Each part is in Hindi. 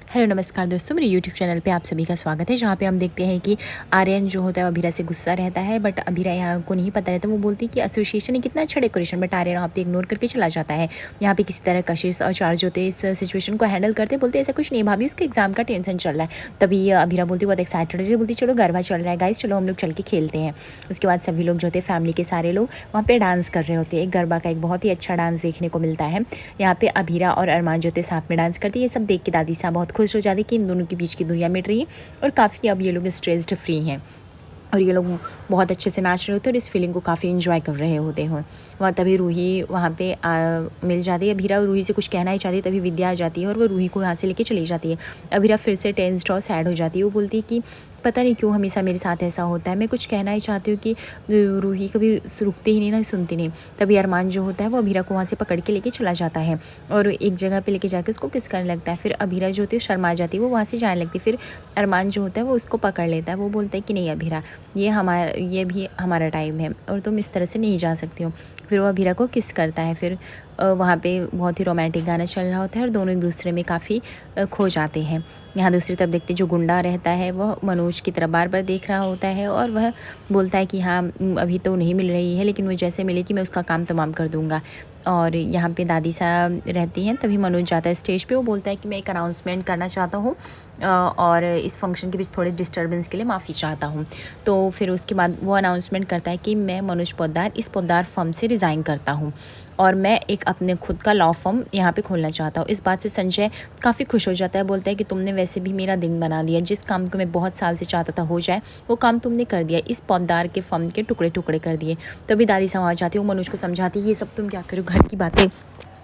हेलो नमस्कार दोस्तों, मेरे यूट्यूब चैनल पे आप सभी का स्वागत है। जहाँ पे हम देखते हैं कि आर्यन जो होता है वो अभीरा से गुस्सा रहता है, बट अभीरा यहाँ को नहीं पता रहता। वो बोलती है कि एसोसिएशन ने कितना अच्छा डेकोरेशन, बट आर्यन वहाँ पे इग्नोर करके चला जाता है। यहाँ पे किसी तरह कशिश और चार्ज होते हैं, इस सिचुएशन को हैंडल करते, बोलते ऐसा कुछ नहीं भाभी, उसके एग्जाम का टेंशन चल रहा है। तभी अभीरा बोलती बहुत एक्साइटेड है, बोलती चलो गरबा चल रहा है गाइस, चलो हम लोग चल के खेलते हैं। उसके बाद सभी लोग जो होते हैं फैमिली के सारे लोग वहाँ पे डांस कर रहे होते हैं। एक गरबा का एक बहुत ही अच्छा डांस देखने को मिलता है। यहाँ पे अभीरा और अरमान जो होते हैं साथ में डांस करती है। ये सब देख के दादी साहब बहुत खुश हो जाती है कि इन दोनों के बीच की दुनिया मिट रही है और काफ़ी अब ये लोग स्ट्रेस्ड फ्री हैं और ये लोग बहुत अच्छे से नाच रहे होते हैं और इस फीलिंग को काफ़ी इन्जॉय कर रहे होते हैं। वहाँ तभी रूही वहाँ पे मिल जाती है। अभीरा रूही से कुछ कहना ही चाहती है, तभी विद्या आ जाती है और वो रूही को यहाँ से लेके चली जाती है। अभीरा फिर से टेंस्ड और सैड हो जाती है। वो बोलती है कि पता नहीं क्यों हमेशा मेरे साथ ऐसा होता है, मैं कुछ कहना ही चाहती हूँ कि रूही कभी रुकती ही नहीं ना, सुनती नहीं। तभी अरमान जो होता है वो अभीरा को वहाँ से पकड़ के लेके चला जाता है और एक जगह पे लेके जाके उसको किस करने लगता है। फिर अभीरा जो होती है शर्मा जाती है, वो वहाँ से जाने लगती है। फिर अरमान जो होता है वो उसको पकड़ लेता है। वो बोलता है कि नहीं अभीरा, ये भी हमारा टाइम है और तुम इस तरह से नहीं जा सकती हो। फिर वो अभीरा को किस करता है। फिर वहाँ पे बहुत ही रोमांटिक गाना चल रहा होता है और दोनों एक दूसरे में काफ़ी खो जाते हैं। यहाँ दूसरी तरफ देखते जो गुंडा रहता है वह मनोज की तरफ बार बार देख रहा होता है और वह बोलता है कि हाँ अभी तो नहीं मिल रही है, लेकिन वो जैसे मिलेगी मैं उसका काम तमाम कर दूँगा। और यहाँ पे दादी साहब रहती हैं। तभी मनोज जाता है स्टेज पे। वो बोलता है कि मैं एक अनाउंसमेंट करना चाहता हूँ और इस फंक्शन के बीच थोड़े डिस्टर्बेंस के लिए माफ़ी चाहता हूँ। तो फिर उसके बाद वो अनाउंसमेंट करता है कि मैं मनोज पोद्दार इस पोद्दार फर्म से रिज़ाइन करता हूँ और मैं एक अपने खुद का लॉ फर्म यहाँ पे खोलना चाहता हूँ। इस बात से संजय काफ़ी खुश हो जाता है। बोलता है कि तुमने वैसे भी मेरा दिन बना दिया, जिस काम को मैं बहुत साल से चाहता था हो जाए वो काम तुमने कर दिया, इस पोद्दार के फर्म के टुकड़े टुकड़े कर दिए। तभी दादी साहब आ जाती है। वो मनोज को समझाती है ये सब तुम क्या करो, घर की बातें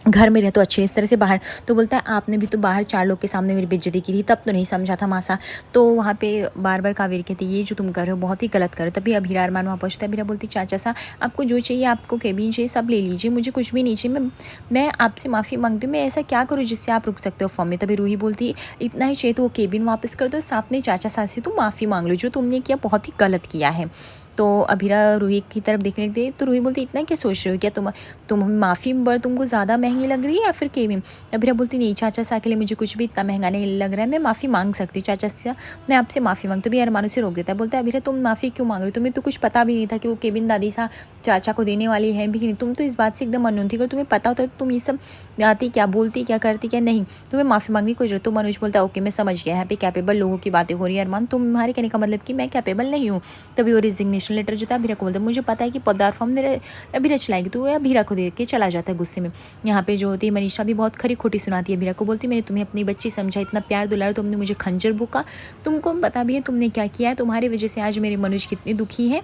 घर में रह तो अच्छे इस तरह से बाहर। तो बोलता है आपने भी तो बाहर 4 लोग के सामने मेरी बेइज्जती की थी, तब तो नहीं समझा था मासा। तो वहाँ पे बार बार कावेरी कहती है ये जो तुम कर रहे हो बहुत ही गलत कर रहे हो। तभी अभीरा अरमान वहाँ पहुँचता है। अभीरा बोलती चाचा सा आपको जो चाहिए, आपको केबिन चाहिए सब ले लीजिए, मुझे कुछ भी नहीं चाहिए। मैं आपसे माफ़ी मांगती हूँ, मैं ऐसा क्या करूँ जिससे आप रुक सकते हो फॉर्म में। तभी रूही बोलती इतना ही चाहिए तो वो केबिन वापस कर दो, साथ में चाचा साथ से तुम माफ़ी मांग लो, जो तुमने किया बहुत ही गलत किया है। तो अभीरा रूही की तरफ देखने लगती है। तो रूही बोलती इतना क्या सोच रहे हो, क्या तुम माफ़ी तुमको ज़्यादा महंगी लग रही है या फिर केबिन। अभीरा बोलती नहीं चाचा सा के लिए मुझे कुछ भी इतना महंगा नहीं लग रहा है, मैं माफ़ी मांग सकती हूँ चाचा सा, मैं आपसे माफ़ी मांगती हूँ। भी अरमान उसे रोक देता है। बोलता है अभीरा तुम माफ़ी क्यों मांग रही हो, तुम्हें तो कुछ पता भी नहीं था कि वो केबिन दादी सा चाचा को देने वाली है भी नहीं। तुम तो इस बात से एकदम अनोन थी, अगर तुम्हें पता होता तो तुम ये सब आती क्या, बोलती क्या, करती क्या, नहीं तुम्हें माफ़ी मांगने की जरूरत। तो मनोज बोलता है ओके मैं समझ गया, यहाँ पे कैपेबल लोगों की बातें हो रही है अरमान, तुम्हारे कहने का मतलब कि मैं कैपेबल नहीं हूँ। तभी वो रिजिग्नेशन लेटर जो था अभीरा को बोलता है मुझे पता है कि पदार्थ फॉर्म मेरे अभीरा चलाएगी, तो वो अभीरा को दे के चला जाता है गुस्से में। यहाँ पे जो होती है मनीषा भी बहुत खरी खोटी सुनाती है अभीरा को। बोलती मैंने तुम्हें अपनी बच्ची समझा, इतना प्यार दुलारा, तुमने मुझे खंजर भूका, तुमको पता भी है तुमने क्या किया है, तुम्हारी वजह से आज मेरे मनोज कितनी दुखी है।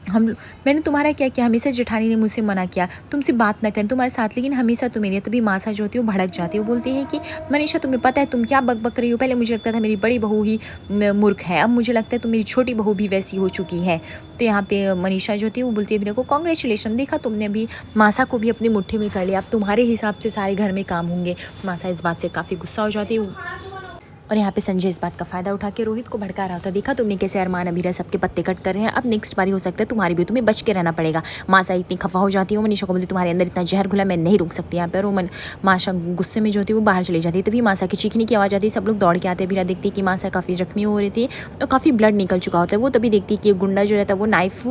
मैंने तुम्हारा क्या किया, हमेशा जेठानी ने मुझसे मना किया तुमसे बात ना करें तुम्हारे साथ, लेकिन हमेशा तुम मेरी। तभी मासा जो होती है वो भड़क जाती है। वो बोलती है कि मनीषा तुम्हें पता है तुम क्या बक बक रही हो, पहले मुझे लगता था मेरी बड़ी बहू ही मूर्ख है, अब मुझे लगता है तुम मेरी छोटी बहू भी वैसी हो चुकी है। तो यहाँ पे मनीषा जो होती है वो बोलती है मेरे को कॉन्ग्रेचुलेशन, देखा तुमने अभी मासा को भी अपनी मुट्ठी में कर लिया, अब तुम्हारे हिसाब से सारे घर में काम होंगे। मासा इस बात से काफ़ी गुस्सा हो जाती है और यहाँ पे संजय इस बात का फ़ायदा उठा के रोहित को भड़का रहा था। देखा तुमने कैसे अरमान अभीरा सबके पत्ते कट कर रहे हैं, अब नेक्स्ट बारी हो सकता है तुम्हारी भी, तुम्हें बच के रहना पड़ेगा। मासा इतनी खफा हो जाती है। वो मनीषा को बोलती तुम्हारे अंदर इतना जहर घुला, मैं नहीं रुक सकती यहाँ पर। वो माशा गुस्से में जो होती है वो बाहर चली जाती है। तभी मासा की चीखने की आवाज़ आती है, सब लोग दौड़ के आते हैं। अभीरा देखती है कि मासा काफ़ी जख्मी हो रही थी और काफ़ी ब्लड निकल चुका होता है। वो तभी देखती है कि गुंडा जो रहता है वो नाइफ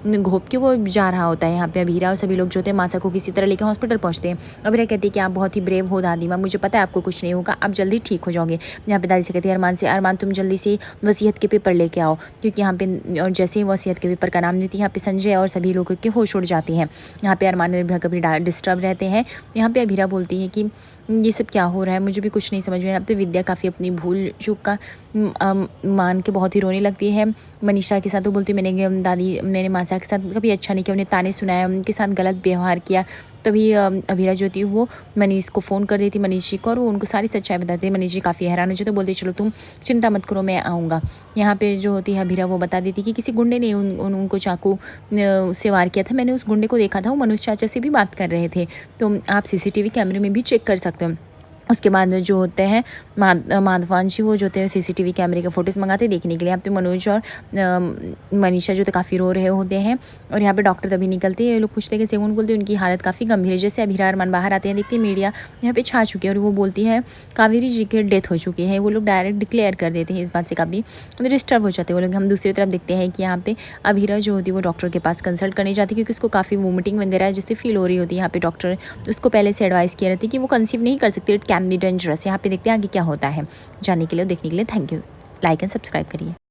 घोप के वो जा रहा होता है। यहाँ पे अभीरा और सभी लोग जो होते हैं मासा को किसी तरह लेकर हॉस्पिटल पहुँचते हैं। अभीरा कहती है कि आप बहुत ही ब्रेव हो दादी माँ, मुझे पता है आपको कुछ नहीं होगा, आप जल्दी ठीक हो जाओगे। यहाँ पे दादी से कहती है अरमान से अरमान तुम जल्दी से वसीयत के पेपर लेके आओ, क्योंकि यहाँ पे और जैसे ही वसीयत के पेपर का नाम देती है यहाँ पे संजय और सभी लोगों के होश उड़ जाते हैं। यहाँ पे अरमान और कभी डिस्टर्ब रहते हैं। यहाँ पे अभीरा बोलती है कि ये सब क्या हो रहा है, मुझे भी कुछ नहीं समझ में। यहाँ पे विद्या काफ़ी अपनी भूल चूक का मान के बहुत ही रोने लगती है मनीषा के साथ। वो बोलती मैंने मासा के साथ कभी अच्छा नहीं किया, उन्हें ताने सुनाया, उनके साथ गलत व्यवहार किया। तभी अभीरा जो थी वो मनीष को फ़ोन कर देती, मनीष जी को, और वो उनको सारी सच्चाई बताती है। मनीष जी काफ़ी हैरान हो जाते, तो बोलते चलो तुम चिंता मत करो मैं आऊँगा। यहाँ पे जो होती है अभीरा वो बता देती कि किसी गुंडे ने उनको चाकू से वार किया था, मैंने उस गुंडे को देखा था, वो मनोज चाचा से भी बात कर रहे थे, तो आप सीसीटीवी कैमरे में भी चेक कर सकते हो। उसके बाद जो होते हैं माधवांशी, वो जो होते हैं सीसीटीवी कैमरे के फ़ोटोज़ मंगाते हैं देखने के लिए। यहाँ पे मनोज और मनीषा जो थे काफ़ी रो रहे होते हैं और यहाँ पे डॉक्टर तभी निकलते हैं। ये लोग पूछते हैं कि सेवन बोलते हैं उनकी हालत काफ़ी गंभीर है। जैसे अभिरा अरमान बाहर आते हैं, देखते हैं मीडिया यहाँ पे छा चुकी है और वो बोलती है कावेरी जी की डेथ हो चुकी है। वो लोग डायरेक्ट डिक्लेयर कर देते हैं, इस बात से काफ़ी डिस्टर्ब हो जाते हैं वो लोग। हम दूसरी तरफ देखते हैं कि यहाँ पे अभिरा जो होती है वो डॉक्टर के पास कंसल्ट करने जाती है, क्योंकि उसको काफ़ी वोमिटिंग वगैरह जैसे फील हो रही होती है। यहाँ पे डॉक्टर उसको पहले से एडवाइस किया रहती है कि वो कंसीव नहीं कर सकती, इट कैन बी डेंजरस। यहाँ पे देखते हैं आगे क्या होता है। जानने के लिए, देखने के लिए thank you. Like and subscribe करिए।